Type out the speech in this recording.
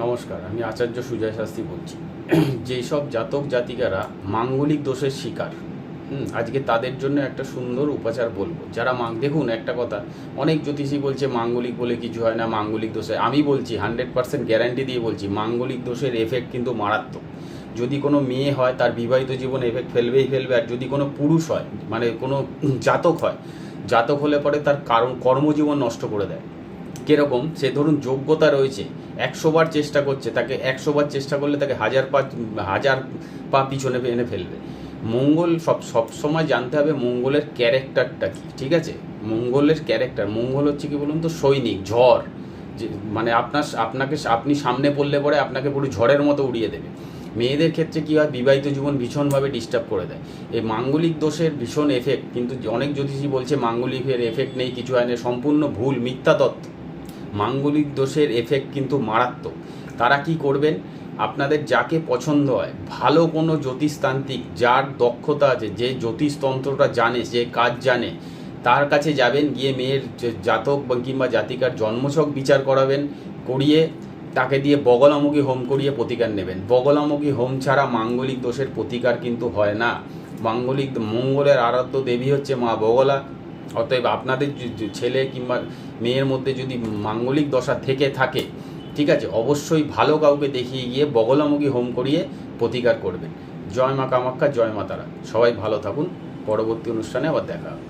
নমস্কার, আমি আচার্য সুজয় শাস্ত্রী বলছি। যেসব জাতক জাতিকারা মাঙ্গলিক দোষের শিকার, আজকে তাদের জন্য একটা সুন্দর উপাচার বলবো। যারা দেখুন একটা কথা, অনেক জ্যোতিষী বলছে মাঙ্গলিক বলে কিছু হয় না, মাঙ্গলিক দোষে। আমি বলছি 100% গ্যারান্টি দিয়ে বলছি, মাঙ্গলিক দোষের এফেক্ট কিন্তু মারাত্মক। যদি কোনো মেয়ে হয় তার বিবাহিত জীবন এফেক্ট ফেলবেই ফেলবে, আর যদি কোনো পুরুষ হয়, মানে কোনো জাতক হয়, জাতক হলে পরে তার কর্মজীবন নষ্ট করে দেয়। কীরকম, সে ধরুন যোগ্যতা রয়েছে, 100 বার চেষ্টা করছে, তাকে 100 বার চেষ্টা করলে তাকে হাজার পা পিছনে এনে ফেলবে। মঙ্গল সব সময় জানতে হবে মঙ্গলের ক্যারেক্টারটা কী, ঠিক আছে? মঙ্গলের ক্যারেক্টার, মঙ্গল হচ্ছে কি বলুন তো, সৈনিক, ঝড়। যে মানে আপনি সামনে পড়লে পরে আপনাকে পুরো ঝড়ের মতো উড়িয়ে দেবে। মেয়েদের ক্ষেত্রে কী হয়, বিবাহিত জীবন ভীষণভাবে ডিস্টার্ব করে দেয় এই মাঙ্গলিক দোষের ভীষণ এফেক্ট। কিন্তু অনেক জ্যোতিষী বলছে মাঙ্গলিকের এফেক্ট নেই, কিছু হয় না, সম্পূর্ণ ভুল, মিথ্যা তত্ত্ব। মাঙ্গলিক দোষের এফেক্ট কিন্তু মারাত্মক। তারা কি করবেন, আপনাদের যাকে পছন্দ হয়, ভালো কোনো জ্যোতিষতান্ত্রিক যার দক্ষতা আছে, যে জ্যোতিষতন্ত্রটা জানে, যে কাজ জানে, তার কাছে যাবেন, গিয়ে মেয়ের জাতক কিংবা জাতিকার জন্মছক বিচার করিয়ে তাকে দিয়ে বগলামুখী হোম করিয়ে প্রতিকার নেবেন। বগলামুখী হোম ছাড়া মাঙ্গলিক দোষের প্রতিকার কিন্তু হয় না। মঙ্গলের আরাধ্য দেবী হচ্ছে মা বগলা। অতএব আপনাদের ছেলে কিংবা মেয়ের মধ্যে যদি মাঙ্গলিক দশা থেকে থাকে, ঠিক আছে, অবশ্যই ভালো কাউকে দেখিয়ে গিয়ে বগলামুখী হোম করিয়ে প্রতিকার করবেন। জয় মা কামাখ্যা, জয় মা তারা। সবাই ভালো থাকুন। পরবর্তী অনুষ্ঠানে আবার দেখা হবে।